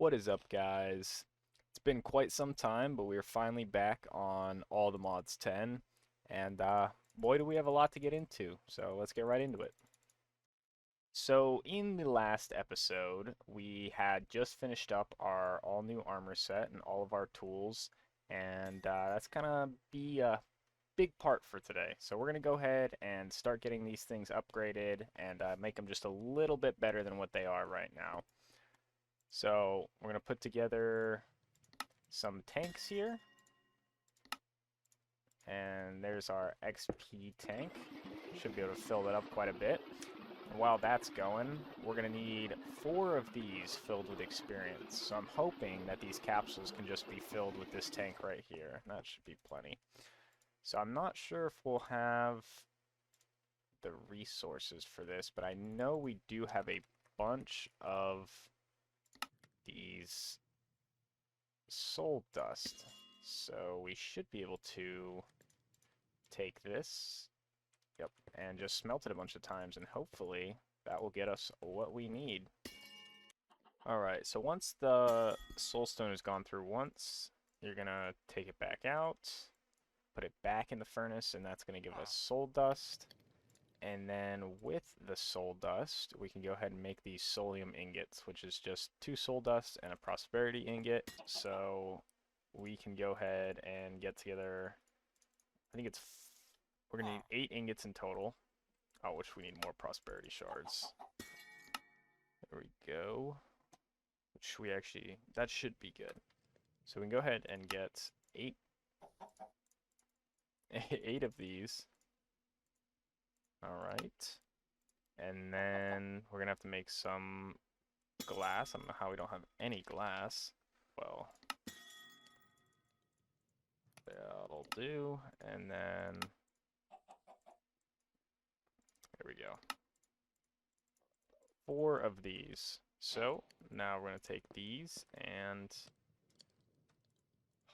What is up, guys? It's been quite some time, but we are finally back on All the Mods 10, and boy, do we have a lot to get into, so let's get right into it. So, in the last episode, we had just finished up our all-new armor set and all of our tools, and that's gonna be a big part for today. So we're gonna go ahead and start getting these things upgraded and make them just a little bit better than what they are right now. So we're going to put together some tanks here. And there's our XP tank. Should be able to fill that up quite a bit. And while that's going, we're going to need 4 of these filled with experience. So I'm hoping that these capsules can just be filled with this tank right here. That should be plenty. So I'm not sure if we'll have the resources for this, but I know we do have a bunch of these soul dust. So we should be able to take this, yep, and just smelt it a bunch of times, and hopefully that will get us what we need. Alright, so once the soul stone has gone through once, you're gonna take it back out, put it back in the furnace, and that's gonna give us soul dust. And then with the soul dust, we can go ahead and make these soulium ingots, which is just 2 soul dust and a prosperity ingot. So we can go ahead and get together, I think we're going to need 8 ingots in total. Oh, which we need more prosperity shards. There we go. Which we actually, that should be good. So we can go ahead and get 8 of these. Alright. And then we're going to have to make some glass. I don't know how we don't have any glass. Well, that'll do. And then, there we go. 4 of these. So, now we're going to take these and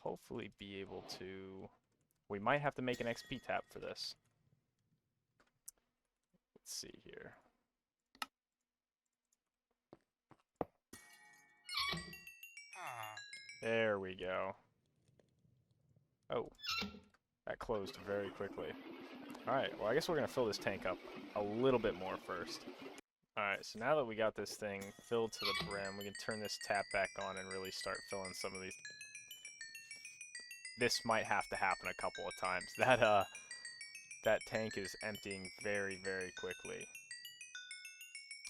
hopefully be able to... We might have to make an XP tap for this. Let's see here. There we go. Oh, that closed very quickly. Alright, well I guess we're going to fill this tank up a little bit more first. Alright, so now that we got this thing filled to the brim, we can turn this tap back on and really start filling some of these. This might have to happen a couple of times. That tank is emptying very, very quickly.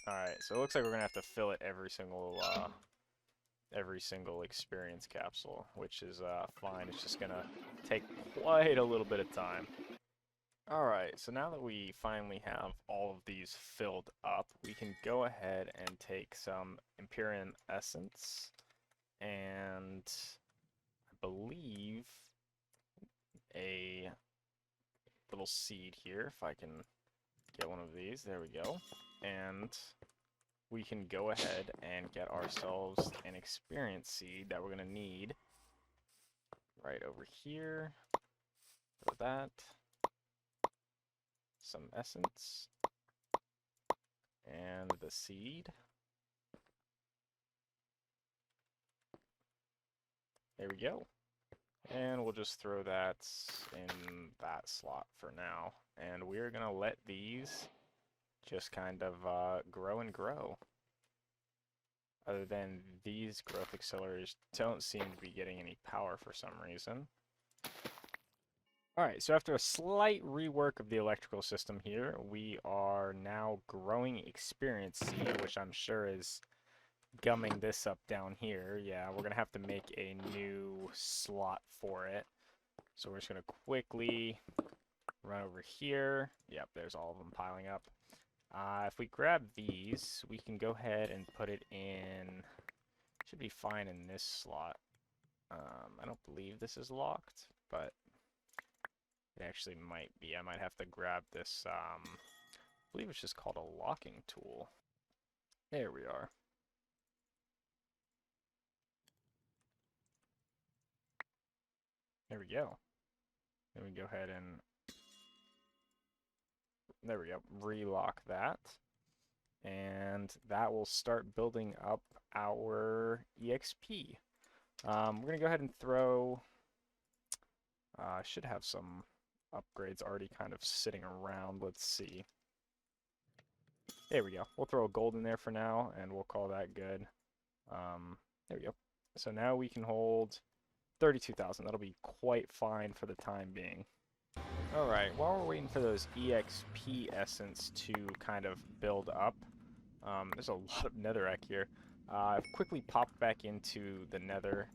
Alright, so it looks like we're going to have to fill it every single experience capsule, which is fine. It's just going to take quite a little bit of time. Alright, so now that we finally have all of these filled up, we can go ahead and take some Empyrean Essence and I believe a little seed here, if I can get one of these. There we go. And we can go ahead and get ourselves an experience seed that we're going to need right over here. For that. Some essence. And the seed. There we go. And we'll just throw that in that slot for now. And we're going to let these just kind of grow and grow. Other than these growth accelerators don't seem to be getting any power for some reason. Alright, so after a slight rework of the electrical system here, we are now growing experience seed, which I'm sure is gumming this up down here. Yeah, we're going to have to make a new slot for it. So we're just going to quickly run over here. Yep, there's all of them piling up. If we grab these, we can go ahead and put it in... Should be fine in this slot. I don't believe this is locked, but it actually might be. I might have to grab this, I believe it's just called a locking tool. There we are. There we go. Then we go ahead and... There we go. Relock that. And that will start building up our our EXP. We're going to go ahead and throw... I should have some upgrades already kind of sitting around. Let's see. There we go. We'll throw a gold in there for now, and we'll call that good. There we go. So now we can hold 32,000. That'll be quite fine for the time being. Alright, while we're waiting for those EXP essence to kind of build up, there's a lot of netherrack here. I've quickly popped back into the nether,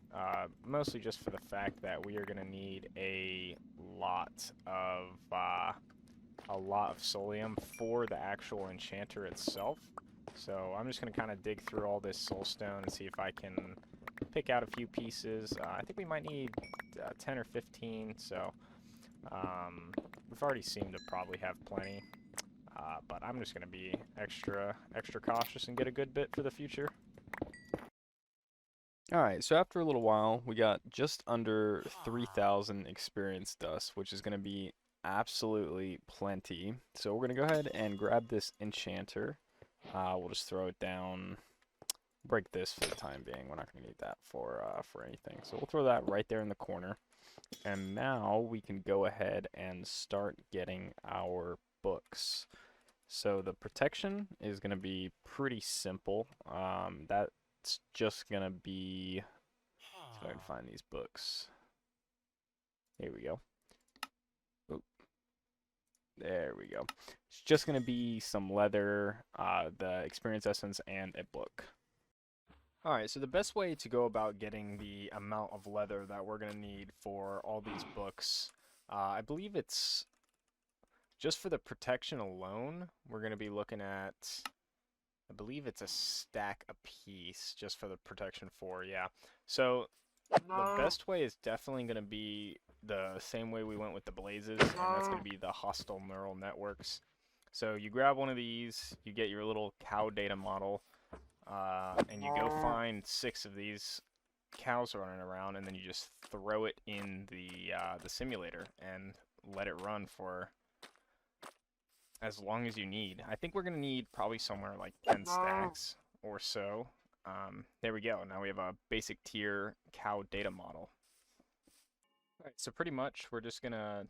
mostly just for the fact that we are going to need a lot of soulium for the actual enchanter itself. So I'm just going to kind of dig through all this soulstone and see if I can pick out a few pieces. I think we might need 10 or 15, so we've already seemed to probably have plenty. But I'm just going to be extra cautious and get a good bit for the future. Alright, so after a little while, we got just under 3,000 experience dust, which is going to be absolutely plenty. So we're going to go ahead and grab this enchanter. We'll just throw it down, break this for the time being. We're not going to need that for anything. So we'll throw that right there in the corner. And now we can go ahead and start getting our books. So the protection is going to be pretty simple. That's just going to be, let's see if I can find these books. Here we go. Oop. There we go. It's just going to be some leather, the experience essence, and a book. Alright, so the best way to go about getting the amount of leather that we're going to need for all these books, I believe it's just for the protection alone, we're going to be looking at, I believe it's a stack a piece just for the protection 4, yeah. So the best way is definitely going to be the same way we went with the blazes, and that's going to be the hostile neural networks. So you grab one of these, you get your little cow data model, and you go find 6 of these cows running around, and then you just throw it in the simulator and let it run for as long as you need. I think we're going to need probably somewhere like 10 stacks or so. There we go. Now we have a basic tier cow data model. Alright, so pretty much we're just going to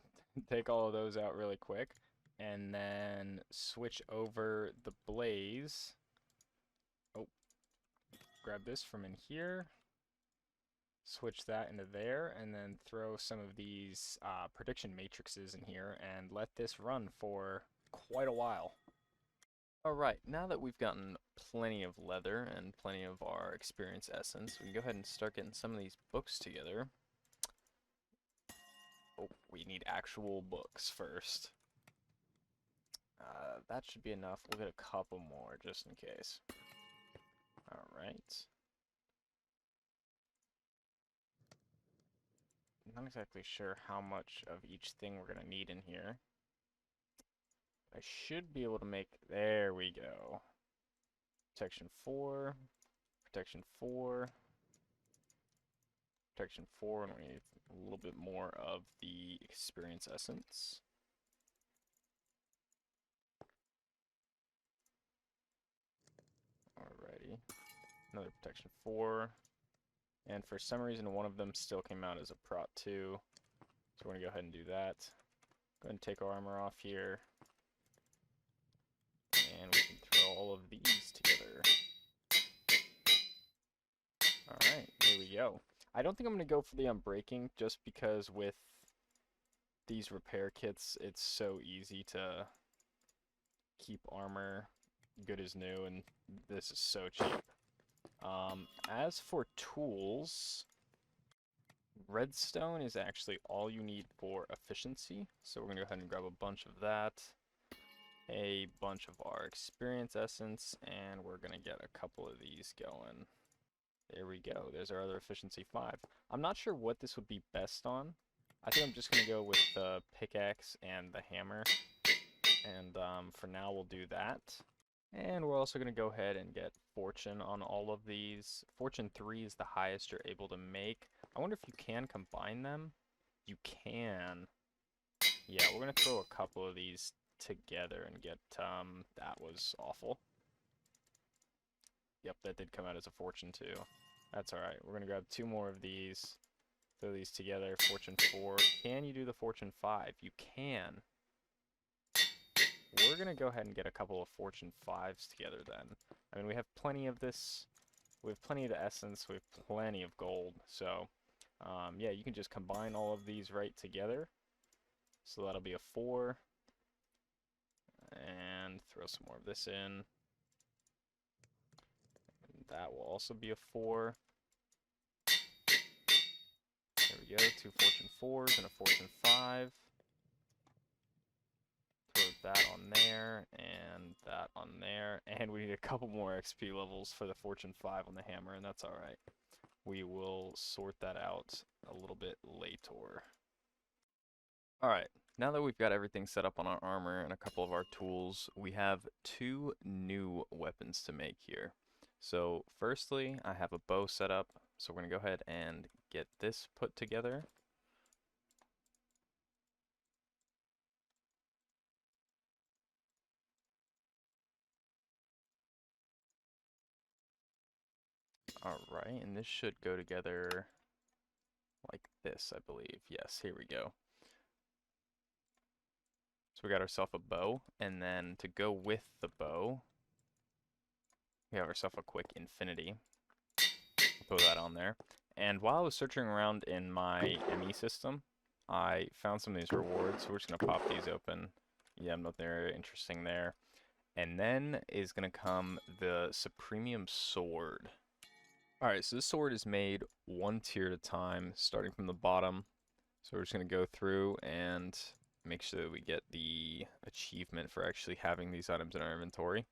take all of those out really quick and then switch over the blaze. Oh, grab this from in here, switch that into there, and then throw some of these prediction matrices in here and let this run for quite a while. Alright, now that we've gotten plenty of leather and plenty of our experience essence, we can go ahead and start getting some of these books together. Oh, we need actual books first. That should be enough. We'll get a couple more just in case. Alright. Not exactly sure how much of each thing we're going to need in here. I should be able to make, there we go. Protection 4, protection 4, protection 4, and we need a little bit more of the experience essence. Alrighty, another protection 4, and for some reason one of them still came out as a prot 2, so we're going to go ahead and do that. Go ahead and take our armor off here. And we can throw all of these together. Alright, here we go. I don't think I'm going to go for the unbreaking just because with these repair kits, it's so easy to keep armor good as new, and this is so cheap. As for tools, redstone is actually all you need for efficiency, so we're going to go ahead and grab a bunch of that. A bunch of our experience essence, and we're gonna get a couple of these going. There we go. There's our other efficiency 5. I'm not sure what this would be best on. I think I'm just gonna go with the pickaxe and the hammer, and for now we'll do that. And we're also gonna go ahead and get fortune on all of these. Fortune 3 is the highest you're able to make. I wonder if you can combine them. You can. Yeah, we're gonna throw a couple of these together and get, that was awful. Yep, that did come out as a fortune too. That's alright. We're gonna grab 2 more of these. Throw these together. Fortune 4. Can you do the Fortune 5? You can. We're gonna go ahead and get a couple of Fortune 5s together then. I mean, we have plenty of this. We have plenty of the essence. We have plenty of gold. So, yeah, you can just combine all of these right together. So that'll be a 4. And throw some more of this in. And that will also be a 4. There we go. 2 Fortune 4s and a Fortune 5. Throw that on there, and that on there. And we need a couple more XP levels for the Fortune 5 on the hammer, and that's alright. We will sort that out a little bit later. Alright, now that we've got everything set up on our armor and a couple of our tools, we have 2 new weapons to make here. So firstly, I have a bow set up, so we're going to go ahead and get this put together. Alright, and this should go together like this, I believe. Yes, here we go. So we got ourselves a bow, and then to go with the bow, we have ourselves a quick infinity. We'll throw that on there. And while I was searching around in my ME system, I found some of these rewards, so we're just going to pop these open. Yeah, nothing very interesting there. And then is going to come the Supremium Sword. Alright, so this sword is made 1 tier at a time, starting from the bottom. So we're just going to go through and make sure that we get the achievement for actually having these items in our inventory.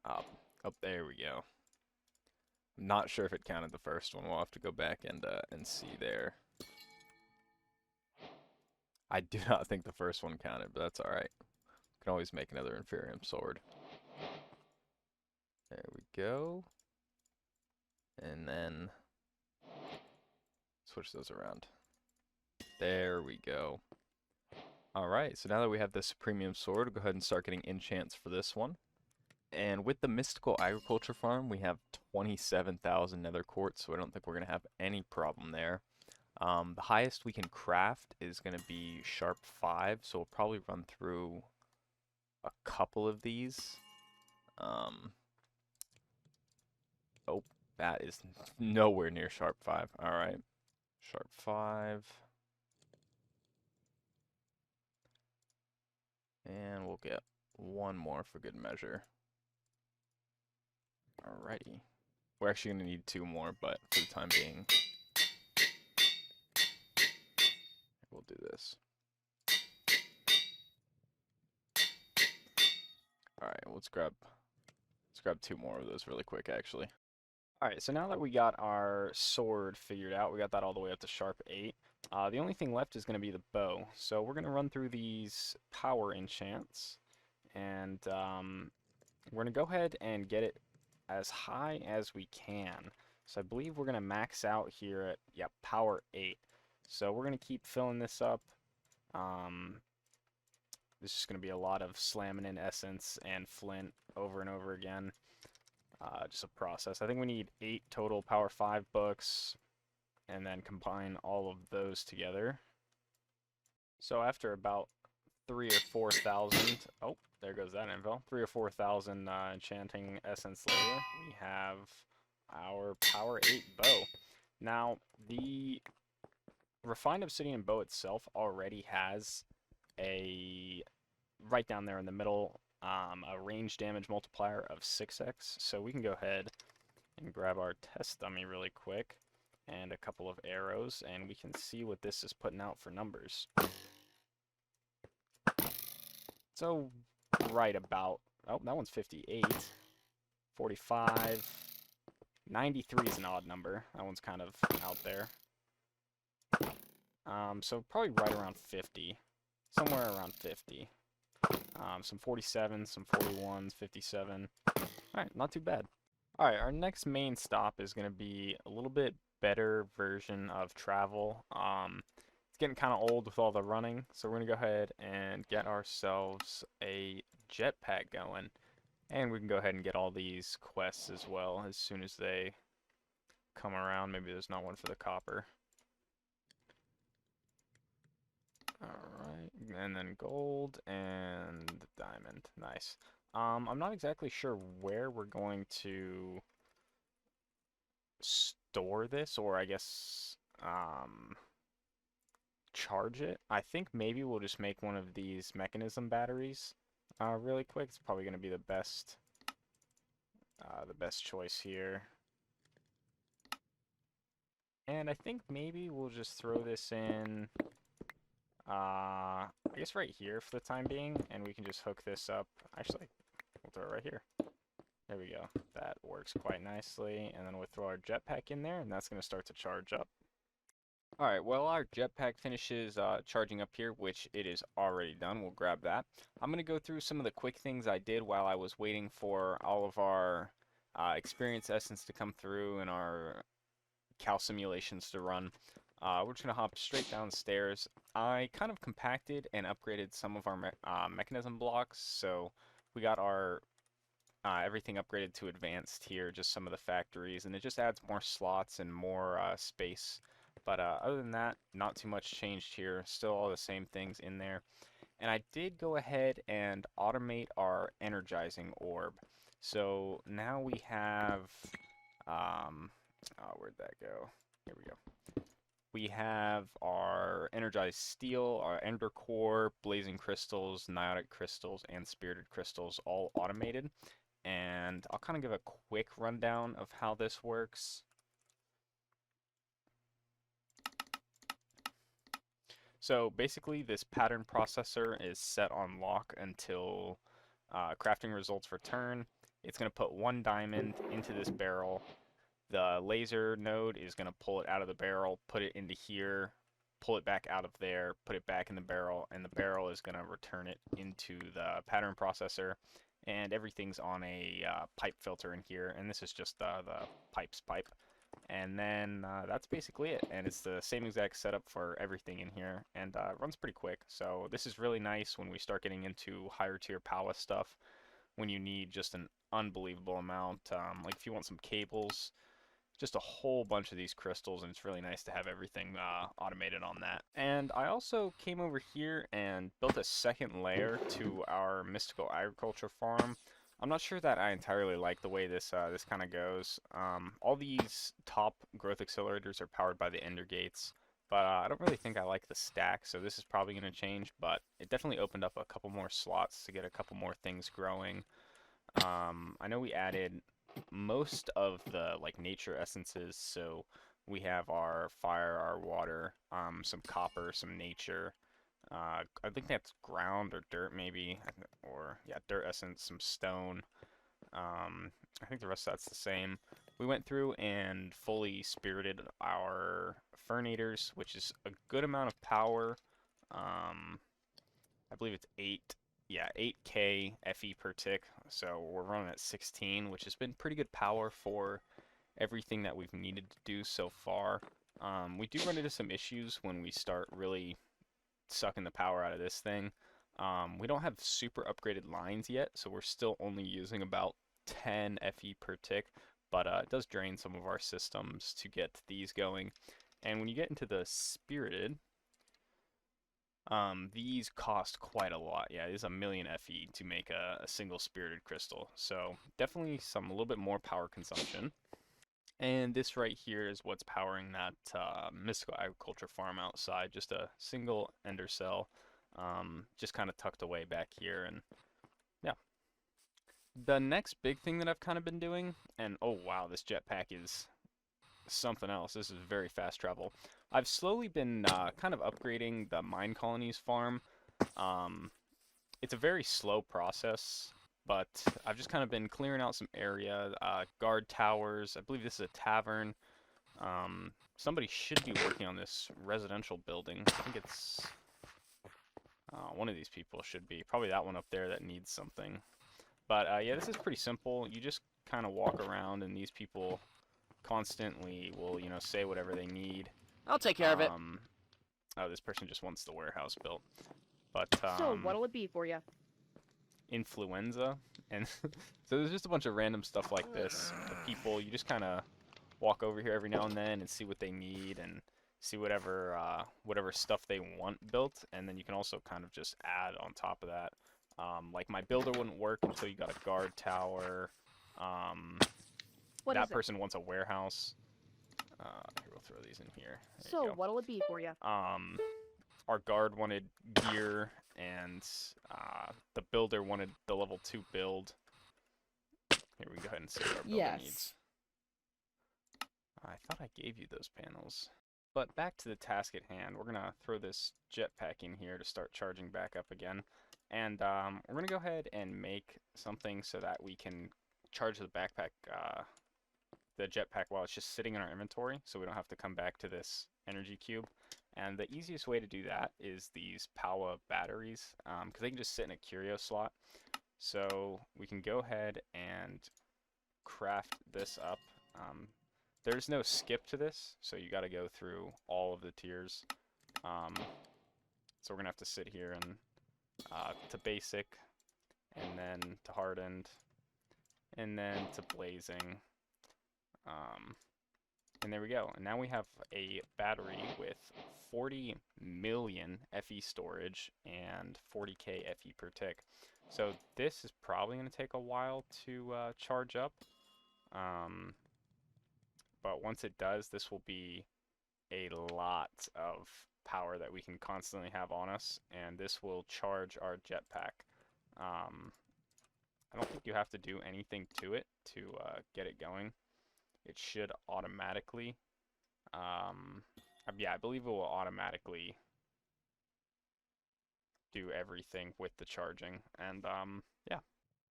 Oh, there we go. Not sure if it counted the first one. We'll have to go back and see there. I do not think the first one counted, but that's alright. Can always make another Inferium sword. There we go. And then switch those around. There we go. Alright, so now that we have this premium sword, we'll go ahead and start getting enchants for this one. And with the Mystical Agriculture Farm, we have 27,000 nether quartz, so I don't think we're going to have any problem there. The highest we can craft is going to be sharp 5, so we'll probably run through a couple of these. Oh, that is nowhere near sharp 5. Alright, sharp 5. And we'll get 1 more for good measure. Alrighty. We're actually going to need 2 more, but for the time being, we'll do this. Alright, let's grab 2 more of those really quick, actually. Alright, so now that we got our sword figured out, we got that all the way up to sharp 8. The only thing left is going to be the bow. So we're going to run through these power enchants, and we're going to go ahead and get it as high as we can. So I believe we're going to max out here at, yep, power 8. So we're going to keep filling this up. This is going to be a lot of slamming in essence and flint over and over again. Just a process. I think we need 8 total power 5 books, and then combine all of those together. So after about 3,000 or 4,000, oh, there goes that info. 3,000 or 4,000 enchanting essence later, we have our power 8 bow. Now, the refined obsidian bow itself already has a, right down there in the middle, a range damage multiplier of 6x. So we can go ahead and grab our test dummy really quick and a couple of arrows, and we can see what this is putting out for numbers. So right about, oh, that one's 58, 45, 93 is an odd number. That one's kind of out there. So probably right around 50, somewhere around 50. Some 47, some 41s, 57. Alright, not too bad. Alright, our next main stop is going to be a little bit better version of travel. It's getting kind of old with all the running, so we're going to go ahead and get ourselves a jetpack going. And we can go ahead and get all these quests as well as soon as they come around. Maybe there's not one for the copper. Alright, and then gold and diamond. Nice. I'm not exactly sure where we're going to store this, or I guess, charge it. I think maybe we'll just make one of these mechanism batteries really quick. It's probably going to be the best choice here. And I think maybe we'll just throw this in, I guess right here for the time being, and we can just hook this up. Actually, we'll throw it right here. There we go. That works quite nicely. And then we'll throw our jetpack in there, and that's going to start to charge up. Alright, well, our jetpack finishes charging up here, which it is already done. We'll grab that. I'm going to go through some of the quick things I did while I was waiting for all of our experience essence to come through and our cal simulations to run. We're just going to hop straight downstairs. I kind of compacted and upgraded some of our mechanism blocks, so we got our everything upgraded to advanced here, just some of the factories, and it just adds more slots and more space. But other than that, not too much changed here. Still all the same things in there. And I did go ahead and automate our energizing orb. So now we have, where'd that go? Here we go. We have our energized steel, our ender core, blazing crystals, niotic crystals, and spirited crystals all automated. And I'll kind of give a quick rundown of how this works. So basically this pattern processor is set on lock until crafting results return. It's going to put 1 diamond into this barrel. The laser node is going to pull it out of the barrel, put it into here, pull it back out of there, put it back in the barrel, and the barrel is going to return it into the pattern processor. And everything's on a pipe filter in here, and this is just the pipes pipe. And then that's basically it, and it's the same exact setup for everything in here, and it runs pretty quick. So this is really nice when we start getting into higher tier palace stuff, when you need just an unbelievable amount. Like if you want some cables, just a whole bunch of these crystals, and it's really nice to have everything automated on that. And I also came over here and built a second layer to our mystical agriculture farm. I'm not sure that I entirely like the way this this kind of goes. All these top growth accelerators are powered by the ender gates, but I don't really think I like the stack, so this is probably going to change, but it definitely opened up a couple more slots to get a couple more things growing. I know we added most of the like nature essences, so we have our fire, our water, some copper, some nature. I think that's ground or dirt maybe, or yeah, dirt essence, some stone. I think the rest of that's the same. We went through and fully spirited our furnators, which is a good amount of power. I believe it's 8K FE per tick, so we're running at 16, which has been pretty good power for everything that we've needed to do so far. We do run into some issues when we start really sucking the power out of this thing. We don't have super upgraded lines yet, so we're still only using about 10 FE per tick, but it does drain some of our systems to get these going. And when you get into the spirited, these cost quite a lot. Yeah, it is 1,000,000 FE to make a single spirited crystal, so definitely a little bit more power consumption. And this right here is what's powering that mystical agriculture farm outside. Just a single ender cell, just kind of tucked away back here. And yeah, the next big thing that I've kind of been doing, and oh wow, this jetpack is something else. This is very fast travel. I've slowly been kind of upgrading the mine colonies farm. It's a very slow process, but I've just kind of been clearing out some area, guard towers. I believe this is a tavern. Somebody should be working on this residential building. I think it's one of these people should be. Probably that one up there that needs something. But yeah, this is pretty simple. You just kind of walk around, and these people constantly will, you know, say whatever they need. I'll take care of it. Oh, this person just wants the warehouse built. But So, what'll it be for you? influenza, and so there's just a bunch of random stuff like this. The people, you just kind of walk over here every now and then and see what they need and see whatever stuff they want built, and then you can also kind of just add on top of that. Like my builder wouldn't work until you got a guard tower. What That is it? person wants a warehouse. Here, we'll throw these in here. There So you go. what'll it be for you? Our guard wanted gear, and the builder wanted the level 2 build. Here, we can go ahead and see what our builder needs. I thought I gave you those panels. But back to the task at hand, we're going to throw this jetpack in here to start charging back up again. And we're going to go ahead and make something so that we can charge the backpack, the jetpack, while it's just sitting in our inventory, so we don't have to come back to this energy cube. And the easiest way to do that is these power batteries, because they can just sit in a curio slot. So we can go ahead and craft this up. There's no skip to this, so you got to go through all of the tiers. So we're going to have to sit here and to basic, and then to hardened, and then to blazing. And there we go. And now we have a battery with 40 million FE storage and 40k FE per tick. So this is probably going to take a while to charge up. But once it does, this will be a lot of power that we can constantly have on us, and this will charge our jetpack. I don't think you have to do anything to it to get it going. It should automatically, yeah, I believe it will automatically do everything with the charging, and yeah.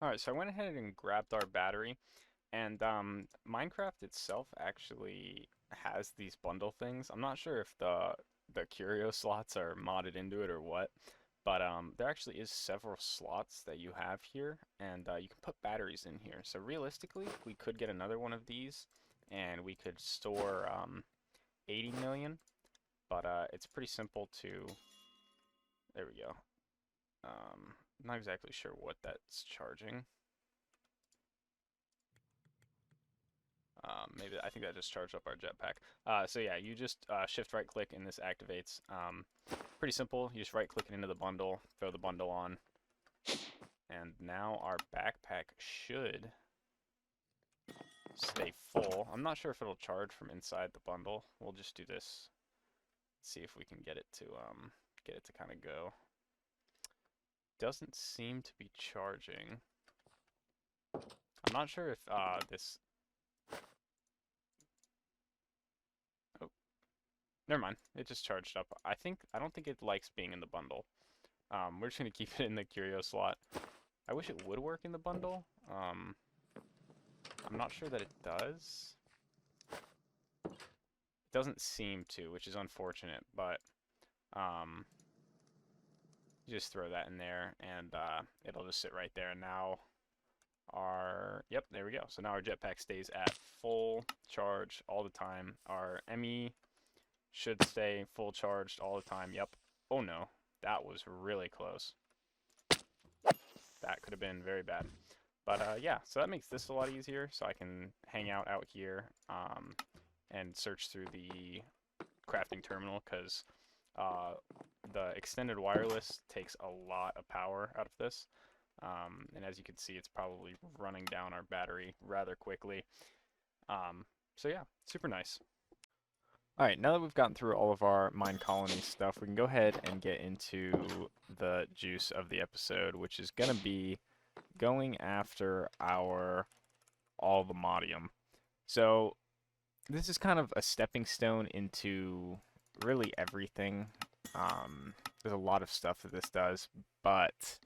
Alright, so I went ahead and grabbed our battery, and Minecraft itself actually has these bundle things. I'm not sure if the curio slots are modded into it or what, but there actually is several slots that you have here, and you can put batteries in here. So realistically, we could get another one of these, and we could store 80 million, but it's pretty simple to, there we go. Not exactly sure what that's charging. Maybe I think that just charged up our jetpack. So yeah, you just shift right click and this activates. Pretty simple. You just right click it into the bundle, throw the bundle on, and now our backpack should stay full. I'm not sure if it'll charge from inside the bundle. We'll just do this. See if we can get it to kind of go. Doesn't seem to be charging. I'm not sure if this. Oh, never mind. It just charged up. I don't think it likes being in the bundle. We're just gonna keep it in the curio slot. I wish it would work in the bundle. I'm not sure that it does. It doesn't seem to, which is unfortunate, but you just throw that in there, and it'll just sit right there. And now yep, there we go. So now our jetpack stays at full charge all the time. Our ME should stay full charged all the time. Yep. Oh no, that was really close. That could have been very bad. But yeah, so that makes this a lot easier. So I can hang out here and search through the crafting terminal, because the extended wireless takes a lot of power out of this. And as you can see, it's probably running down our battery rather quickly. So yeah, super nice. Alright, now that we've gotten through all of our mine colony stuff, we can go ahead and get into the juice of the episode, which is going to be going after our ALLTHEMODIUM. So this is kind of a stepping stone into really everything. There's a lot of stuff that this does, but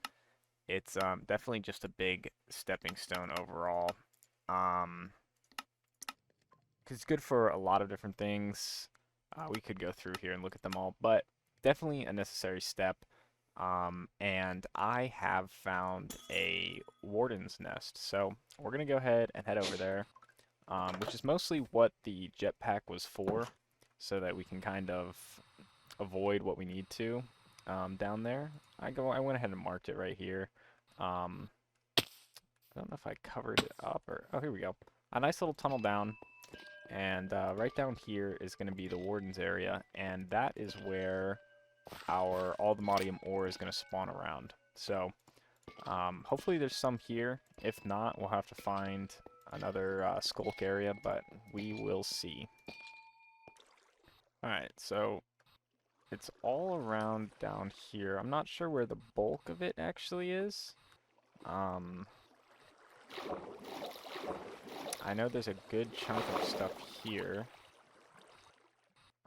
it's definitely just a big stepping stone overall. Because it's good for a lot of different things. We could go through here and look at them all, but definitely a necessary step. And I have found a warden's nest, so we're going to go ahead and head over there, which is mostly what the jetpack was for, so that we can kind of avoid what we need to down there. I went ahead and marked it right here. I don't know if I covered it up or... Oh, here we go. A nice little tunnel down. And right down here is going to be the Warden's area, and that is where our ALLTHEMODIUM ore is going to spawn around. So hopefully there's some here. If not, we'll have to find another skulk area, but we will see. Alright, so it's all around down here. I'm not sure where the bulk of it actually is. I know there's a good chunk of stuff here.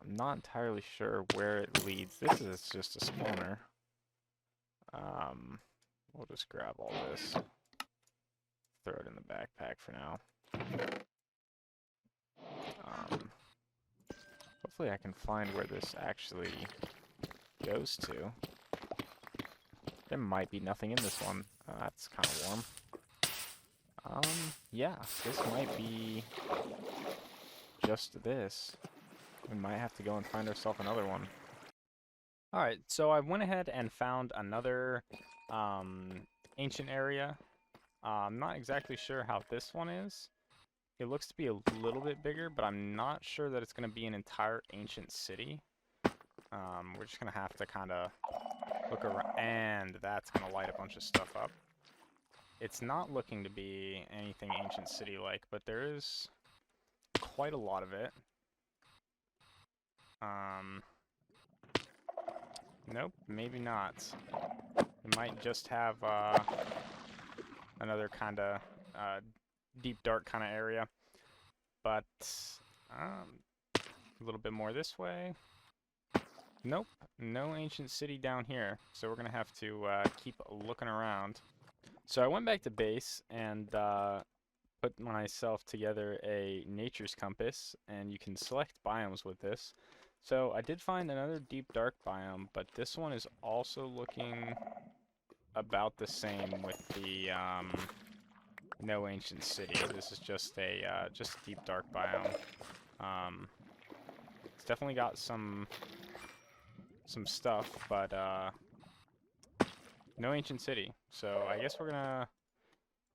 I'm not entirely sure where it leads. This is just a spawner. We'll just grab all this. Throw it in the backpack for now. Hopefully I can find where this actually goes to. There might be nothing in this one. That's kind of warm. Yeah, this might be just this. We might have to go and find ourselves another one. Alright, so I went ahead and found another ancient area. I'm not exactly sure how this one is. It looks to be a little bit bigger, but I'm not sure that it's going to be an entire ancient city. We're just going to have to kind of look around, and that's going to light a bunch of stuff up. It's not looking to be anything ancient city-like, but there is quite a lot of it. Nope, maybe not. It might just have another kind of deep dark kind of area, but a little bit more this way. Nope, no ancient city down here, so we're gonna have to keep looking around. So I went back to base and put myself together a nature's compass, and you can select biomes with this. So I did find another deep dark biome, but this one is also looking about the same with the no ancient city. This is just a deep dark biome. It's definitely got some stuff, but no ancient city. So I guess we're gonna,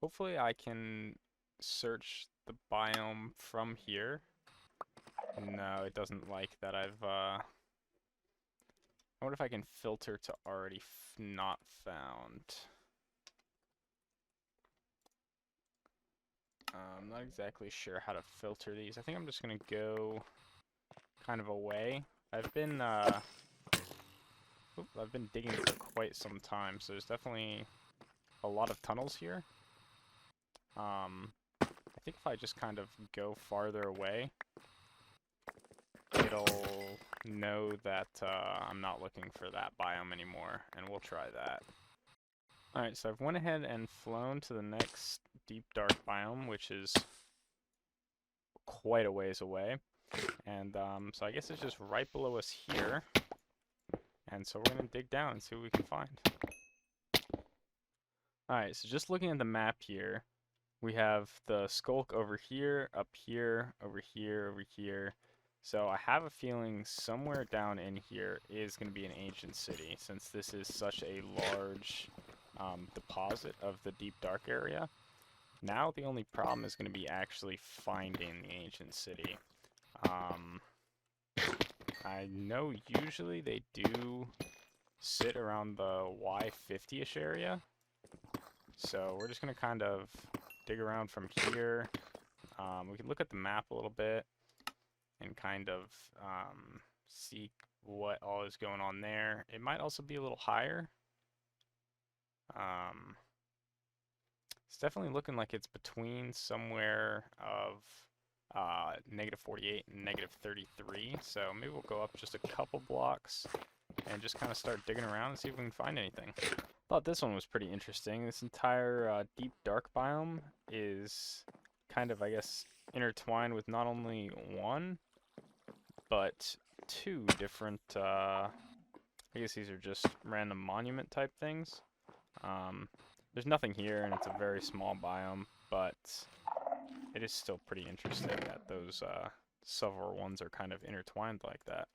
hopefully I can search the biome from here. No, it doesn't like that I've I wonder if I can filter to already not found. I'm not exactly sure how to filter these. I think I'm just gonna go kind of away. I've been digging for quite some time, so there's definitely a lot of tunnels here. I think if I just kind of go farther away, it'll know that I'm not looking for that biome anymore, and we'll try that. Alright, so I've went ahead and flown to the next deep dark biome, which is quite a ways away. And so I guess it's just right below us here. And so we're going to dig down and see what we can find. Alright, so just looking at the map here, we have the skulk over here, up here, over here, over here. So I have a feeling somewhere down in here is going to be an ancient city, since this is such a large deposit of the deep dark area. Now the only problem is going to be actually finding the ancient city. I know usually they do sit around the Y50-ish area, so we're just going to kind of dig around from here. We can look at the map a little bit and kind of see what all is going on there. It might also be a little higher. It's definitely looking like it's between somewhere of -48 and -33, so maybe we'll go up just a couple blocks and just kind of start digging around and see if we can find anything. Thought this one was pretty interesting. This entire deep dark biome is kind of, I guess, intertwined with not only one, but two different, I guess these are just random monument type things. There's nothing here, and it's a very small biome, but it is still pretty interesting that those several ones are kind of intertwined like that.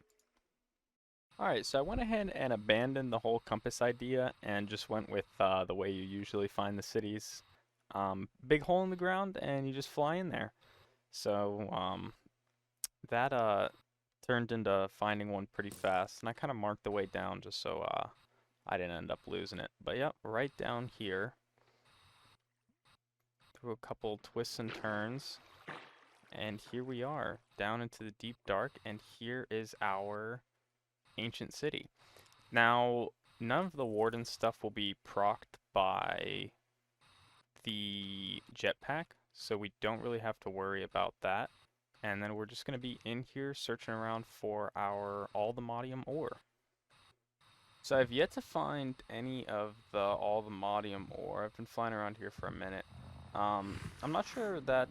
Alright, so I went ahead and abandoned the whole compass idea and just went with the way you usually find the cities. Big hole in the ground, and you just fly in there. So that turned into finding one pretty fast, and I kind of marked the way down just so I didn't end up losing it. But yep, right down here, through a couple twists and turns, and here we are, down into the deep dark, and here is our ancient city. Now, none of the warden stuff will be procced by the jetpack, so we don't really have to worry about that. And then we're just going to be in here searching around for our ALLTHEMODIUM ore. So I've yet to find any of the ALLTHEMODIUM ore. I've been flying around here for a minute. I'm not sure that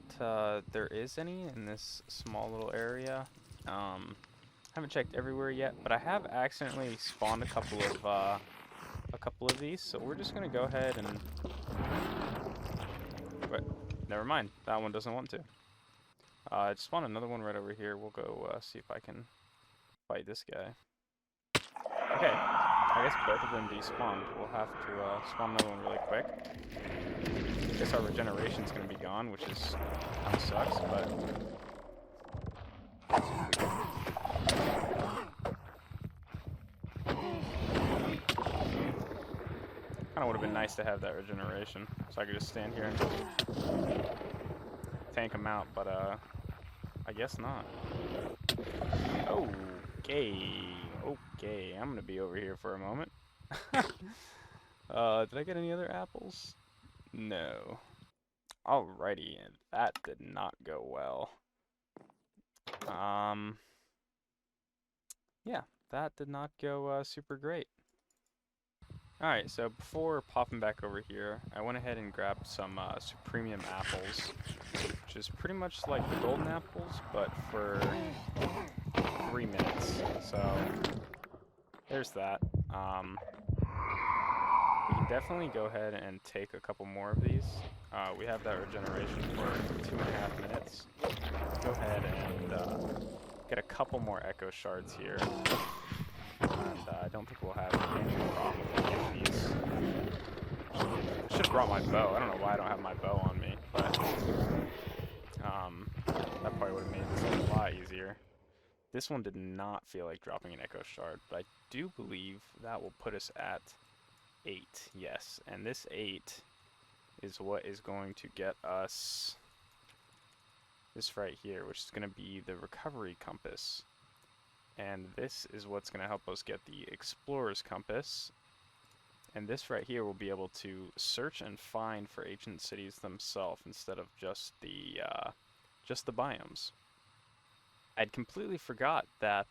there is any in this small little area. Haven't checked everywhere yet, but I have accidentally spawned a couple of these, so we're just gonna go ahead and. But never mind, that one doesn't want to. I just spawned another one right over here. We'll go see if I can fight this guy. Okay, I guess both of them despawned. We'll have to spawn another one really quick. I guess our regeneration's gonna be gone, which is kind of sucks, but. Kind of would have been nice to have that regeneration, so I could just stand here and tank them out, but I guess not. Okay, I'm gonna be over here for a moment. Did I get any other apples? No. Alrighty, and that did not go well. Yeah, that did not go super great. Alright, so before popping back over here, I went ahead and grabbed some Supremium apples, which is pretty much like the golden apples, but for 3 minutes. So, there's that. We can definitely go ahead and take a couple more of these. We have that regeneration for 2.5 minutes. Go ahead and get a couple more echo shards here. And I don't think we'll have any problem with any of these. I should have brought my bow. I don't know why I don't have my bow on me, but that probably would have made this a lot easier. This one did not feel like dropping an echo shard, but I do believe that will put us at 8. Yes, and this 8 is what is going to get us this right here, which is going to be the recovery compass. And this is what's going to help us get the explorer's compass. And this right here will be able to search and find for ancient cities themselves instead of just the biomes. I'd completely forgot that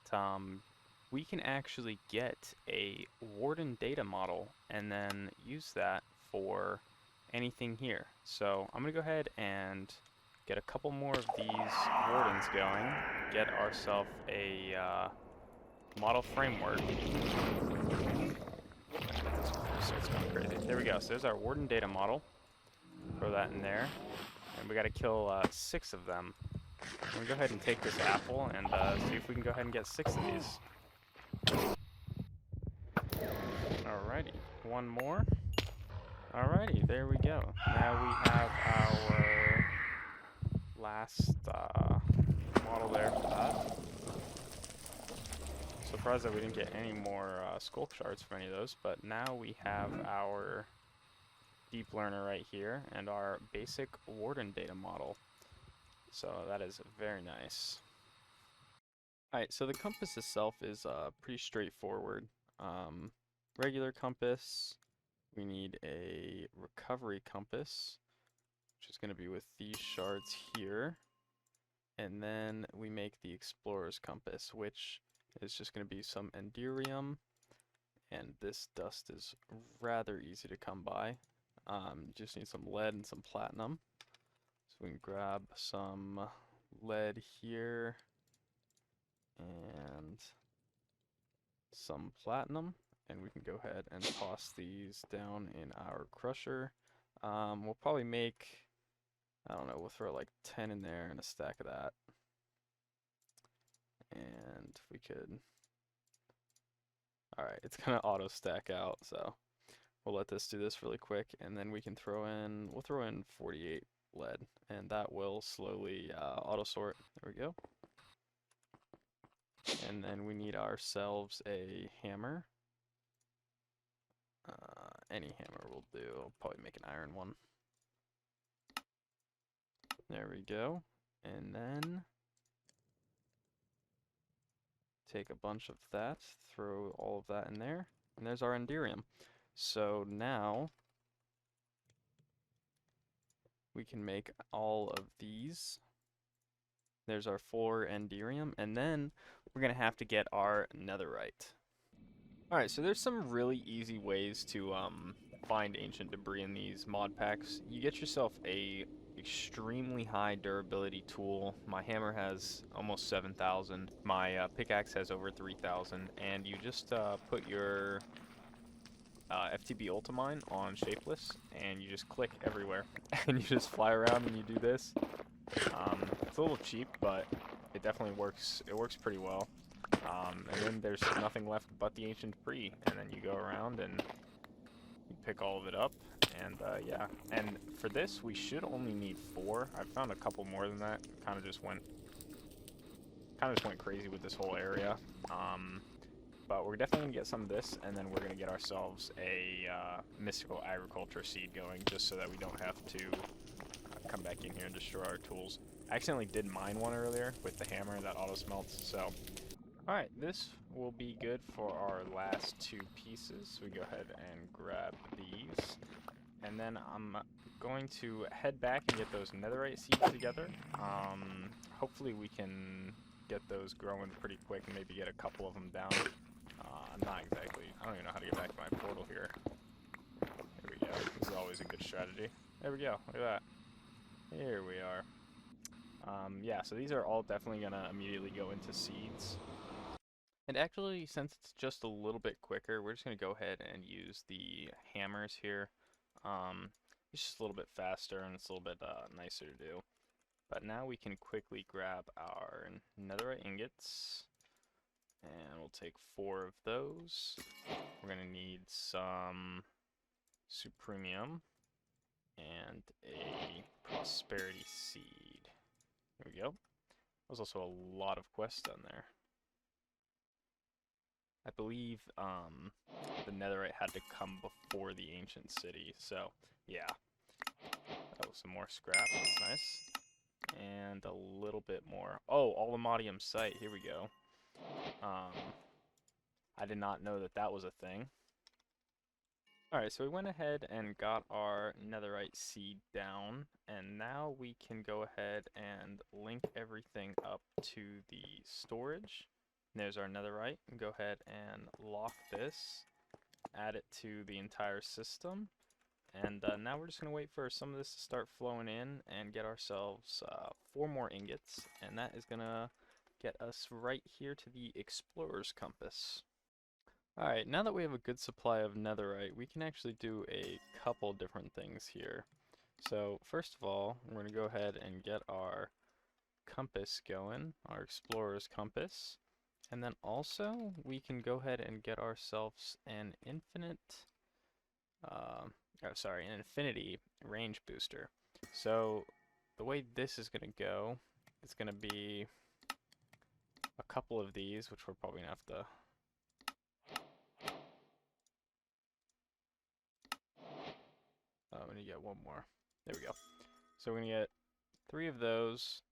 we can actually get a warden data model and then use that for anything here. So I'm going to go ahead and get a couple more of these wardens going, get ourselves a model framework. So it's going crazy. There we go. So there's our warden data model. Throw that in there. And we got to kill 6 of them. I'm going to go ahead and take this apple and see if we can go ahead and get 6 of these. Alrighty. One more. Alrighty, there we go. Now we have our last model there for that. Surprised that we didn't get any more sculk shards from any of those, but now we have our deep learner right here and our basic warden data model. So that is very nice. Alright, so the compass itself is pretty straightforward. Regular compass, we need a recovery compass, which is going to be with these shards here. And then we make the explorer's compass, which is just going to be some enderium. And this dust is rather easy to come by. Just need some lead and some platinum. So we can grab some lead here and some platinum, and we can go ahead and toss these down in our crusher. We'll probably make, I don't know, we'll throw like 10 in there and a stack of that. And we could, alright, it's gonna auto stack out, so we'll let this do this really quick, and then we can throw in, we'll throw in 48 lead, and that will slowly auto sort. There we go. And then we need ourselves a hammer. Any hammer will do. I'll probably make an iron one. There we go. And then take a bunch of that, throw all of that in there, and there's our enderium. So now we can make all of these. There's our 4 enderium, and then we're gonna have to get our netherite. Alright, so there's some really easy ways to find ancient debris in these mod packs. You get yourself a extremely high durability tool. My hammer has almost 7,000. My pickaxe has over 3,000, and you just put your FTB Ultimine on shapeless, and you just click everywhere, and you just fly around and you do this. It's a little cheap, but it definitely works. It works pretty well. And then there's nothing left but the ancient debris, and then you go around and you pick all of it up, and yeah. And for this, we should only need 4. I found a couple more than that. Kind of just went crazy with this whole area. But we're definitely gonna get some of this, and then we're gonna get ourselves a mystical agriculture seed going, just so that we don't have to come back in here and destroy our tools. I accidentally did mine one earlier with the hammer that auto smelts, so. Alright, this will be good for our last 2 pieces. We go ahead and grab these. And then I'm going to head back and get those netherite seeds together. Hopefully we can get those growing pretty quick and maybe get a couple of them down. Not exactly. I don't even know how to get back to my portal here. There we go. This is always a good strategy. There we go. Look at that. Here we are. Yeah, so these are all definitely going to immediately go into seeds. And actually, since it's just a little bit quicker, we're just going to go ahead and use the hammers here. It's just a little bit faster and it's a little bit nicer to do. But now we can quickly grab our netherite ingots. And we'll take 4 of those. We're going to need some supremium and a prosperity seed. There we go. There's also a lot of quests down there. I believe the netherite had to come before the ancient city, so yeah. Oh, some more scrap, that's nice. And a little bit more. Oh, ALLTHEMODIUM site, here we go. I did not know that that was a thing. Alright, so we went ahead and got our netherite seed down, and now we can go ahead and link everything up to the storage. There's our netherite. Go ahead and lock this, add it to the entire system, and now we're just going to wait for some of this to start flowing in and get ourselves 4 more ingots, and that is going to get us right here to the explorer's compass. Alright, now that we have a good supply of netherite, we can actually do a couple different things here. So first of all, we're going to go ahead and get our compass going, our explorer's compass. And then also, we can go ahead and get ourselves an an infinity range booster. So the way this is going to go, it's going to be a couple of these, which we're probably going to have to... I'm going to get 1 more. There we go. So we're going to get 3 of those.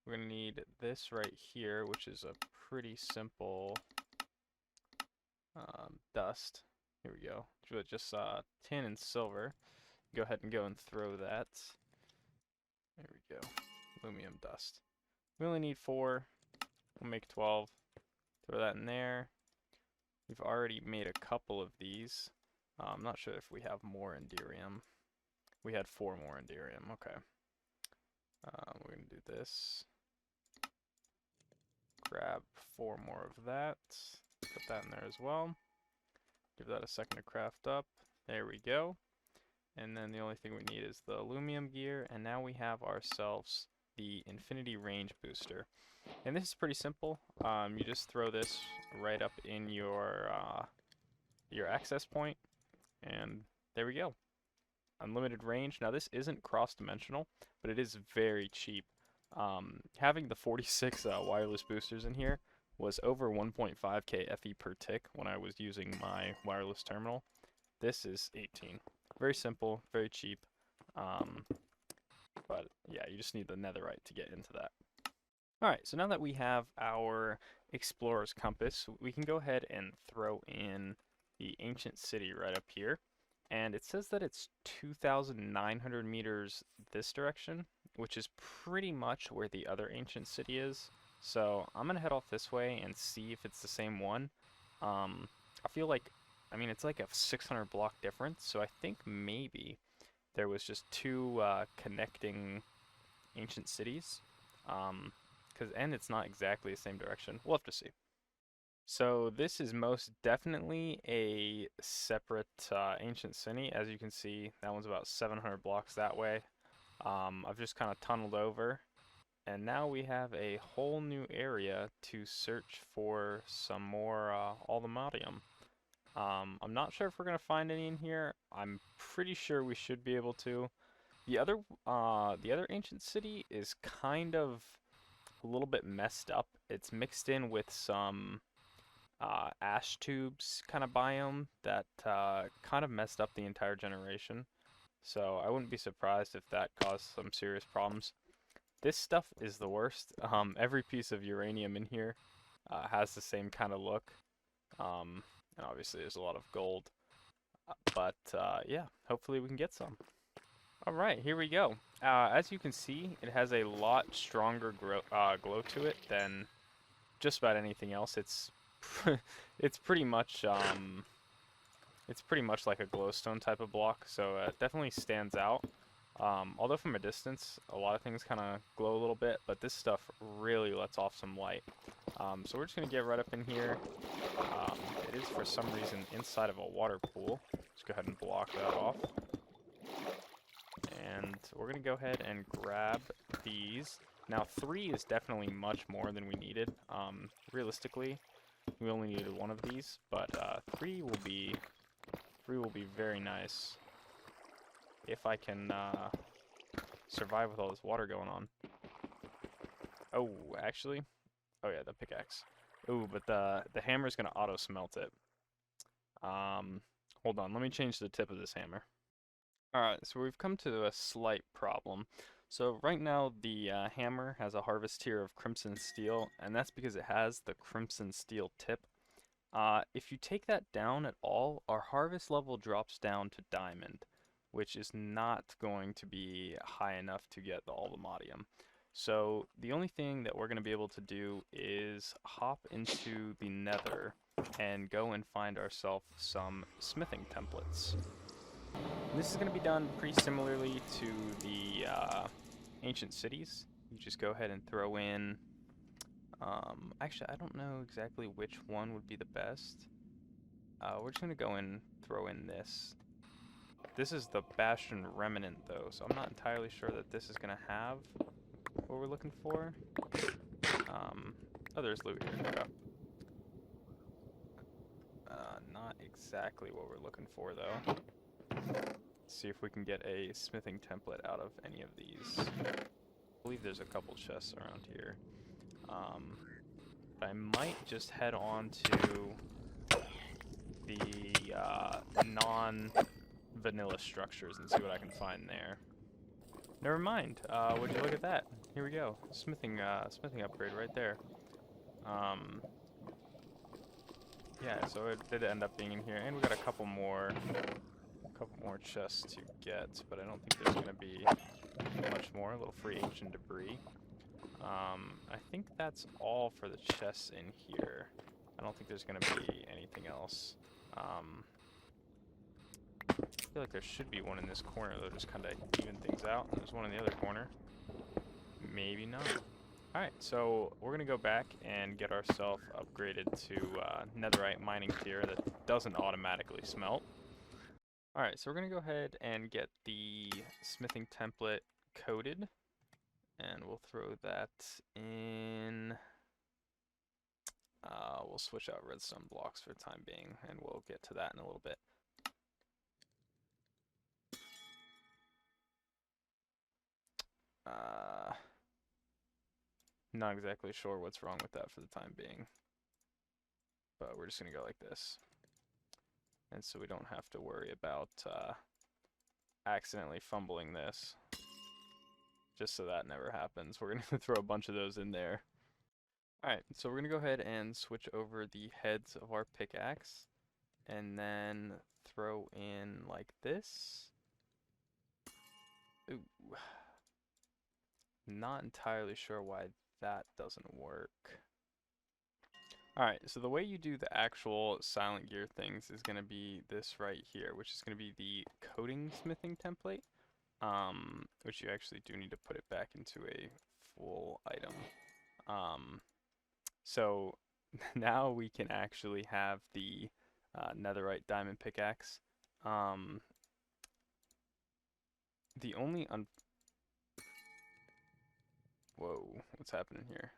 We're going to need this right here, which is a pretty simple dust. Here we go. Just tin and silver. Go ahead and go and throw that. There we go. Aluminum dust. We only need 4. We'll make 12. Throw that in there. We've already made a couple of these. I'm not sure if we have more enderium. We had 4 more enderium. Okay. We're going to do this. Grab 4 more of that. Put that in there as well. Give that a second to craft up. There we go. And then the only thing we need is the aluminum gear. And now we have ourselves the infinity range booster. And this is pretty simple. You just throw this right up in your access point. And there we go. Unlimited range. Now this isn't cross-dimensional, but it is very cheap. Having the 46 wireless boosters in here was over 1.5k FE per tick when I was using my wireless terminal. This is 18. Very simple, very cheap. But yeah, you just need the netherite to get into that. Alright, so now that we have our explorer's compass, we can go ahead and throw in the ancient city right up here. And it says that it's 2,900 meters this direction, which is pretty much where the other ancient city is. So I'm going to head off this way and see if it's the same one. I feel like, I mean, it's like a 600 block difference, so I think maybe there was just two connecting ancient cities. And it's not exactly the same direction. We'll have to see. So this is most definitely a separate ancient city. As you can see, that one's about 700 blocks that way. I've just kind of tunneled over, and now we have a whole new area to search for some more ALLTHEMODIUM. I'm not sure if we're gonna find any in here. I'm pretty sure we should be able to. The other ancient city is kind of a little bit messed up. It's mixed in with some ash tubes kind of biome that kind of messed up the entire generation. So I wouldn't be surprised if that caused some serious problems. This stuff is the worst. Every piece of uranium in here has the same kind of look. And obviously there's a lot of gold. But yeah, hopefully we can get some. Alright, here we go. As you can see, it has a lot stronger glow to it than just about anything else. It's it's pretty much like a glowstone type of block, so it definitely stands out. Although from a distance, a lot of things kind of glow a little bit, but this stuff really lets off some light. So we're just going to get right up in here. It is, for some reason, inside of a water pool. Let's go ahead and block that off. And we're going to go ahead and grab these. Now, 3 is definitely much more than we needed. Realistically, we only needed 1 of these, but 3 will be very nice if I can survive with all this water going on. Oh, actually, oh yeah, the pickaxe. Ooh, but the hammer's gonna auto smelt it. Hold on, let me change the tip of this hammer. Alright, so we've come to a slight problem. So right now the hammer has a harvest tier of crimson steel, and that's because it has the crimson steel tip. If you take that down at all, our harvest level drops down to diamond, which is not going to be high enough to get the ALLTHEMODIUM. So the only thing that we're going to be able to do is hop into the nether and go and find ourselves some smithing templates. This is going to be done pretty similarly to the ancient cities. You just go ahead and throw in, actually I don't know exactly which one would be the best. We're just going to go and throw in this. This is the Bastion Remnant though, so I'm not entirely sure that this is going to have what we're looking for. Oh, there's loot here. Okay. Not exactly what we're looking for though. Let's see if we can get a smithing template out of any of these. I believe there's a couple chests around here. I might just head on to the non-vanilla structures and see what I can find there. Never mind. Would you look at that? Here we go. Smithing upgrade right there. Yeah, so it did end up being in here, and we got a couple more chests to get, but I don't think there's going to be much more. A little free ancient debris. I think that's all for the chests in here. I don't think there's going to be anything else. I feel like there should be one in this corner, though, just kind of even things out. There's one in the other corner. Maybe not. Alright, so we're going to go back and get ourselves upgraded to netherite mining tier that doesn't automatically smelt. Alright, so we're going to go ahead and get the smithing template coded. And we'll throw that in. We'll switch out redstone blocks for the time being, and we'll get to that in a little bit. Not exactly sure what's wrong with that for the time being. but we're just going to go like this. And so we don't have to worry about accidentally fumbling this. Just so that never happens. We're going to throw a bunch of those in there. Alright, so we're going to go ahead and switch over the heads of our pickaxe. And then throw in like this. Ooh. Not entirely sure why that doesn't work. Alright, so the way you do the actual Silent Gear things is going to be this right here, which is going to be the coding smithing template, which you actually do need to put it back into a full item. So now we can actually have the netherite diamond pickaxe. The only Whoa, what's happening here?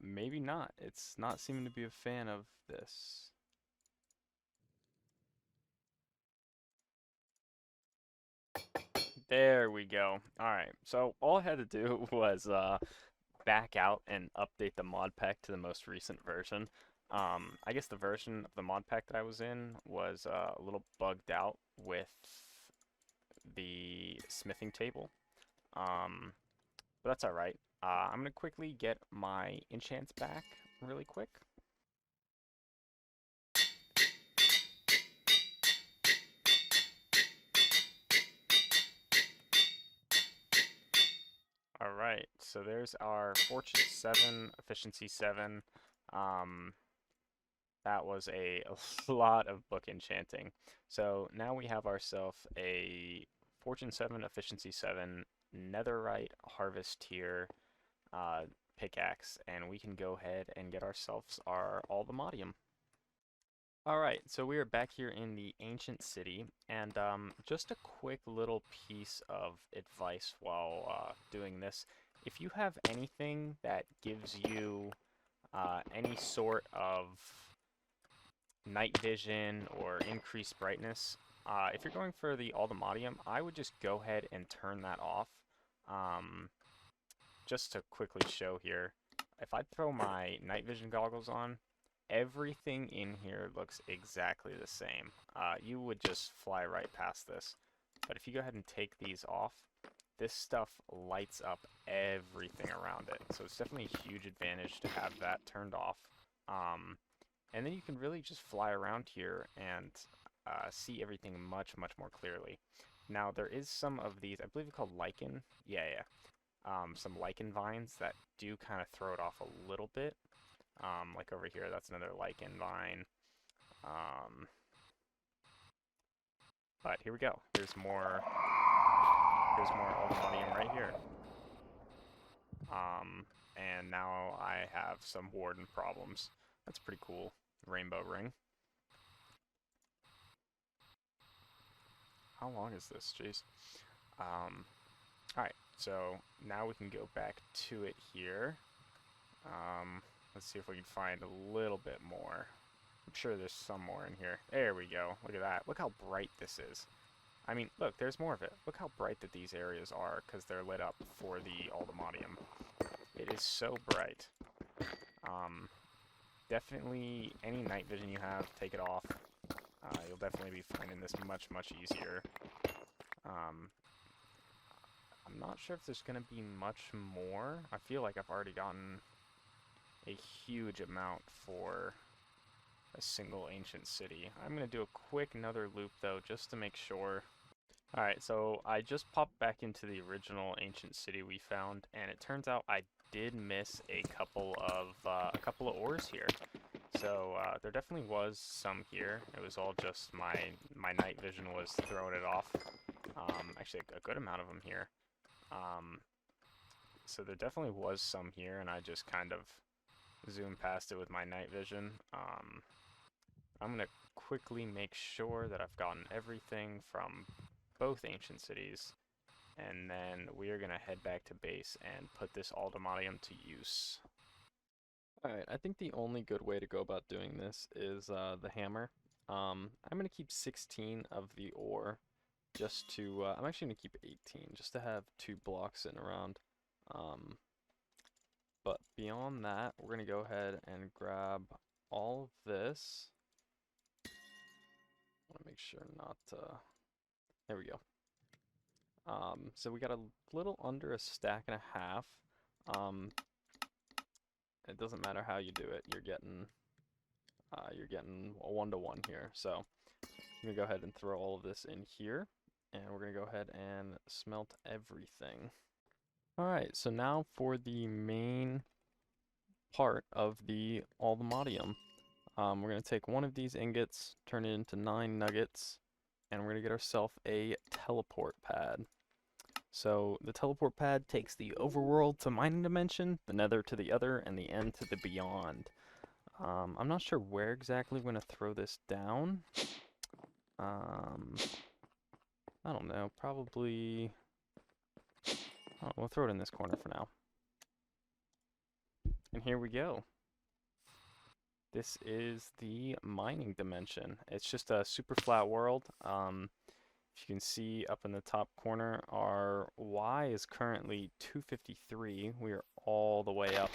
Maybe not. It's not seeming to be a fan of this. There we go. Alright, so all I had to do was back out and update the mod pack to the most recent version. I guess the version of the mod pack that I was in was a little bugged out with the smithing table. But that's alright. I'm going to quickly get my enchants back really quick. Alright, so there's our Fortune 7, Efficiency 7. That was a lot of book enchanting. So now we have ourselves a Fortune 7, Efficiency 7, Netherite Harvest Tier pickaxe, and we can go ahead and get ourselves our ALLTHEMODIUM. Alright, so we are back here in the ancient city, and just a quick little piece of advice while doing this. If you have anything that gives you any sort of night vision or increased brightness, if you're going for the ALLTHEMODIUM, I would just go ahead and turn that off. Just to quickly show here, if I throw my night vision goggles on, everything in here looks exactly the same. You would just fly right past this. But if you go ahead and take these off, this stuff lights up everything around it. So it's definitely a huge advantage to have that turned off. And then you can really just fly around here and see everything much, much more clearly. Now, there is some of these, I believe they're called lichen. Yeah. Some lichen vines that do kind of throw it off a little bit. Like over here, that's another lichen vine. But here we go. Here's more ALLTHEMODIUM right here. And now I have some warden problems. That's pretty cool. Rainbow ring. How long is this? Jeez. Alright, so now we can go back to it here. Let's see if we can find a little bit more. I'm sure there's some more in here. There we go. Look at that. Look how bright this is. I mean, look, there's more of it. Look how bright that these areas are because they're lit up for the ALLTHEMODIUM. It is so bright. Definitely, any night vision you have, take it off. You'll definitely be finding this much, much easier. I'm not sure if there's going to be much more. I feel like I've already gotten a huge amount for a single ancient city. I'm going to do a quick another loop, though, just to make sure. Alright, so I just popped back into the original ancient city we found, and it turns out I did miss a couple of ores here. So there definitely was some here. It was all just my night vision was throwing it off. Actually, a good amount of them here. So there definitely was some here, and I just kind of zoomed past it with my night vision. I'm going to quickly make sure that I've gotten everything from both ancient cities, and then we are going to head back to base and put this ALLTHEMODIUM to use. Alright, I think the only good way to go about doing this is the hammer. I'm going to keep 16 of the ore, just to, I'm actually going to keep 18, just to have 2 blocks sitting around. But beyond that, we're going to go ahead and grab all of this. I want to make sure not there we go. So we got a little under a stack and a half. It doesn't matter how you do it, you're getting a 1-to-1 here. So I'm gonna go ahead and throw all of this in here, and we're gonna go ahead and smelt everything. All right, so now for the main part of the ALLTHEMODIUM. We're gonna take one of these ingots, turn it into 9 nuggets, and we're gonna get ourselves a teleport pad. So the teleport pad takes the overworld to mining dimension, the nether to the other, and the end to the beyond. I'm not sure where exactly we're going to throw this down. I don't know, probably... Oh, we'll throw it in this corner for now. And here we go. This is the mining dimension. It's just a super flat world. If you can see up in the top corner, our Y is currently 253. We are all the way up,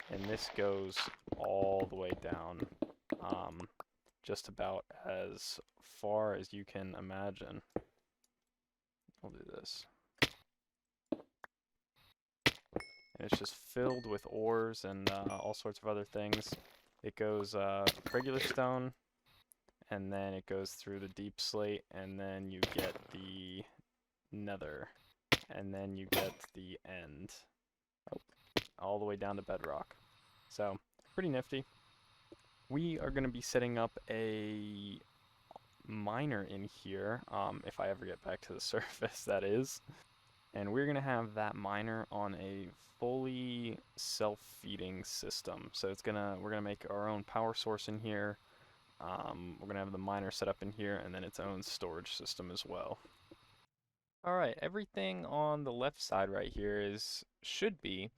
and this goes all the way down, just about as far as you can imagine. I'll do this. And it's just filled with ores and all sorts of other things. It goes regular stone, and then it goes through the deep slate, and then you get the nether, and then you get the end, all the way down to bedrock. So, pretty nifty. We are going to be setting up a miner in here, if I ever get back to the surface, that is. And we're going to have that miner on a fully self-feeding system. So we're gonna make our own power source in here. We're gonna have the miner set up in here, and then its own storage system as well. Alright, everything on the left side right here should be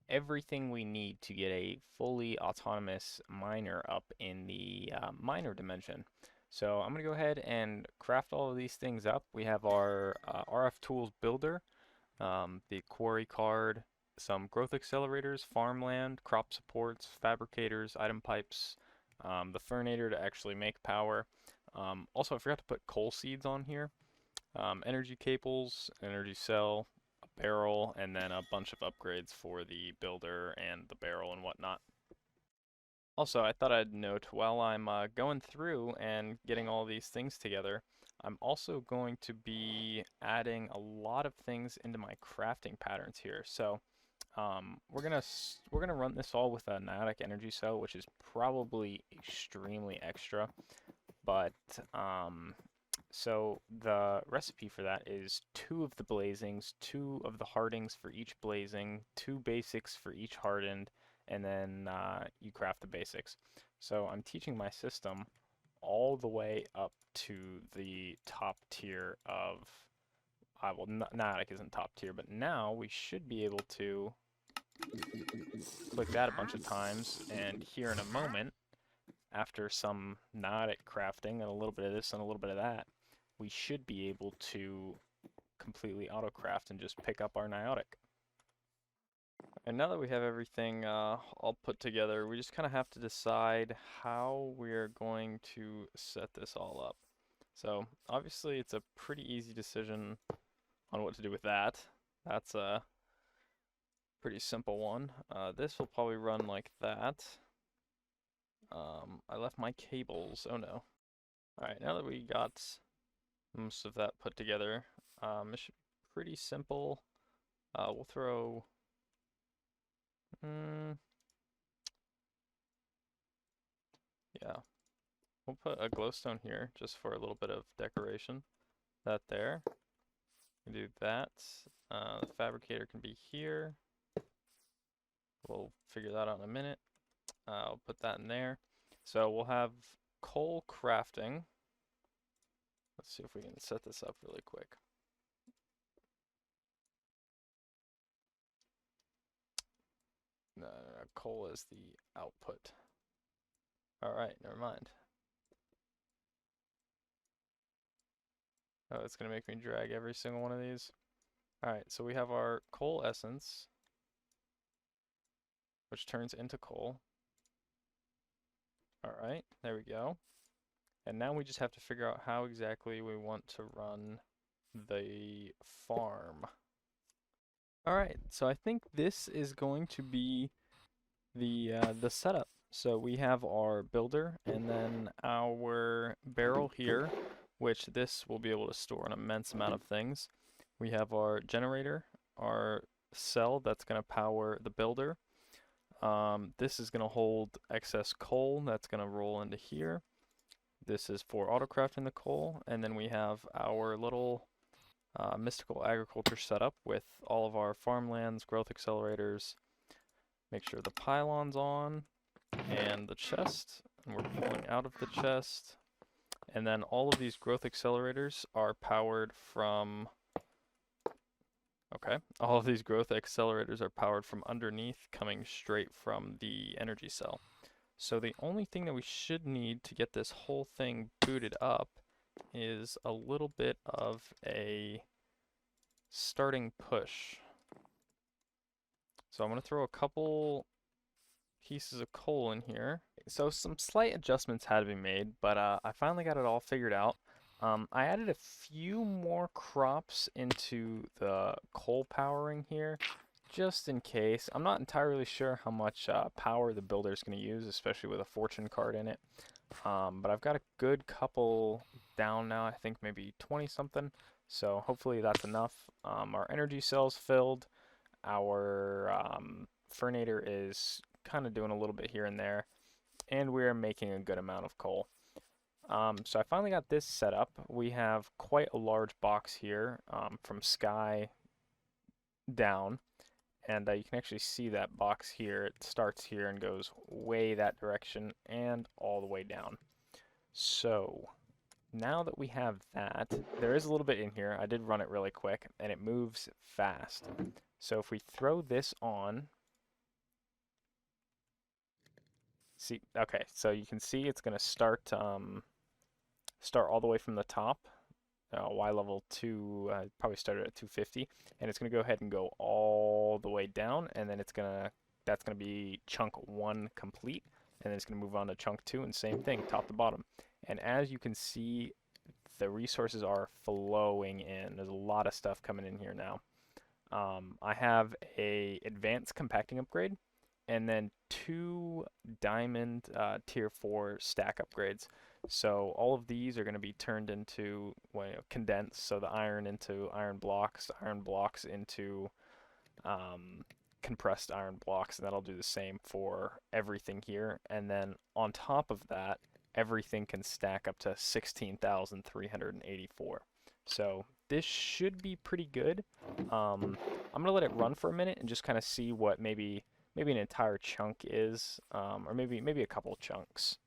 everything we need to get a fully autonomous miner up in the miner dimension. So I'm gonna go ahead and craft all of these things up. We have our RF tools builder, the quarry card, some growth accelerators, farmland, crop supports, fabricators, item pipes, the furnator to actually make power. Also, I forgot to put coal seeds on here. Energy cables, energy cell, a barrel, and then a bunch of upgrades for the builder and the barrel and whatnot. Also, I thought I'd note while I'm going through and getting all these things together, I'm also going to be adding a lot of things into my crafting patterns here. So we're gonna run this all with a niotic energy cell, which is probably extremely extra, but so the recipe for that is 2 of the blazings, 2 of the hardings for each blazing, 2 basics for each hardened, and then you craft the basics. So I'm teaching my system all the way up to the top tier of, well, niotic isn't top tier, but now we should be able to click that a bunch of times, and here in a moment, after some niotic crafting and a little bit of this and a little bit of that, we should be able to completely auto-craft and just pick up our niotic. And now that we have everything all put together, we just kind of have to decide how we're going to set this all up. So obviously it's a pretty easy decision on what to do with that. That's a pretty simple one. This will probably run like that. I left my cables. Oh no. Alright, now that we got most of that put together, it should be pretty simple. We'll throw... yeah. We'll put a glowstone here just for a little bit of decoration. That there. We do that. The fabricator can be here. We'll figure that out in a minute. I'll put that in there. So we'll have coal crafting. Let's see if we can set this up really quick. No, coal is the output. Alright, never mind. Oh, it's going to make me drag every single one of these. Alright, so we have our coal essence. which turns into coal. All right, there we go. And now we just have to figure out how exactly we want to run the farm. All right, so I think this is going to be the setup. So we have our builder and then our barrel here, which this will be able to store an immense amount of things. We have our generator, our cell that's going to power the builder. This is going to hold excess coal that's going to roll into here. This is for autocrafting the coal, and then we have our little mystical agriculture setup with all of our farmlands, growth accelerators. Make sure the pylon's on, and the chest, and we're pulling out of the chest. And then all of these growth accelerators are powered from, okay, all of these growth accelerators are powered from underneath, coming straight from the energy cell. So the only thing that we should need to get this whole thing booted up is a little bit of a starting push. So I'm going to throw a couple pieces of coal in here. So some slight adjustments had to be made, but I finally got it all figured out. I added a few more crops into the coal powering here, just in case. I'm not entirely sure how much power the builder is going to use, especially with a fortune card in it. But I've got a good couple down now, I think maybe 20 something. So hopefully that's enough. Our energy cell's filled. Our fernator is kind of doing a little bit here and there, and we're making a good amount of coal. So I finally got this set up. We have quite a large box here from sky down, and you can actually see that box here. It starts here and goes way that direction and all the way down. So now that we have that, there is a little bit in here. I did run it really quick, and it moves fast. So if we throw this on, see, okay, so you can see it's going to start all the way from the top. Y level 2 probably started at 250, and it's going to go ahead and go all the way down, and then that's going to be chunk 1 complete, and then it's going to move on to chunk 2, and same thing, top to bottom. And as you can see, the resources are flowing in. There's a lot of stuff coming in here now. I have a advanced compacting upgrade, and then 2 diamond tier 4 stack upgrades. So all of these are going to be turned into condensed, so the iron into iron blocks into compressed iron blocks, and that'll do the same for everything here. And then on top of that, everything can stack up to 16,384. So this should be pretty good. I'm going to let it run for a minute and just kind of see what maybe an entire chunk is, or maybe a couple chunks.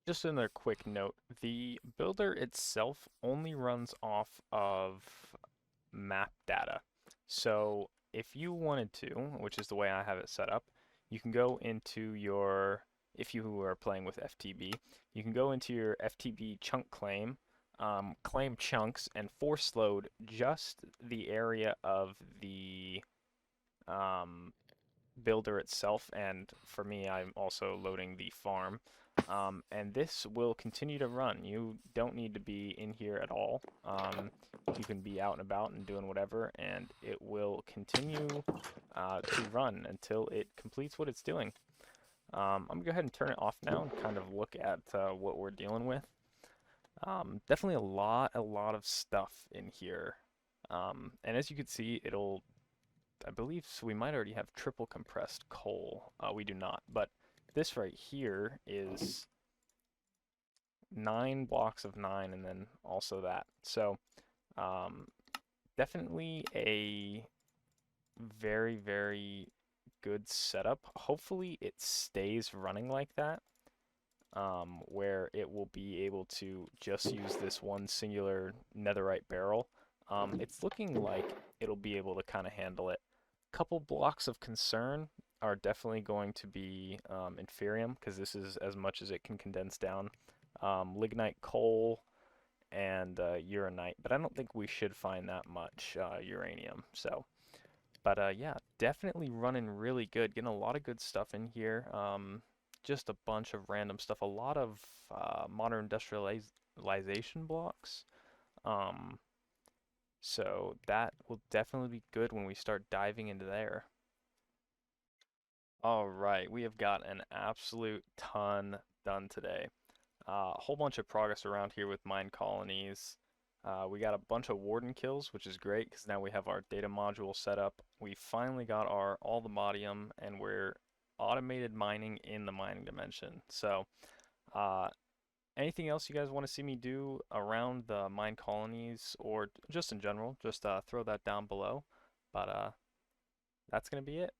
Just another quick note, the builder itself only runs off of map data. So if you wanted to, which is the way I have it set up, you can go into your, if you are playing with FTB, you can go into your FTB chunk claim, claim chunks, and force load just the area of the builder itself. And for me, I'm also loading the farm. And this will continue to run. You don't need to be in here at all. You can be out and about and doing whatever, and it will continue to run until it completes what it's doing. I'm going to go ahead and turn it off now and kind of look at what we're dealing with. Definitely a lot of stuff in here. And as you can see, I believe so we might already have triple compressed coal. We do not, but this right here is 9 blocks of 9, and then also that. So definitely a very good setup. Hopefully it stays running like that, where it will be able to just use this one singular netherite barrel. It's looking like it'll be able to kind of handle it. Couple blocks of concern are definitely going to be inferium, because this is as much as it can condense down. Lignite coal and uranite, but I don't think we should find that much uranium. So, But yeah, definitely running really good. Getting a lot of good stuff in here. Just a bunch of random stuff. A lot of modern industrialization blocks. Um, so that will definitely be good when we start diving into there. All right, we have got an absolute ton done today. A whole bunch of progress around here with mine colonies. We got a bunch of warden kills, which is great because now we have our data module set up. We finally got our ALLTHEMODIUM, and we're automated mining in the mining dimension. So, anything else you guys want to see me do around the mine colonies or just in general, just throw that down below. But that's going to be it.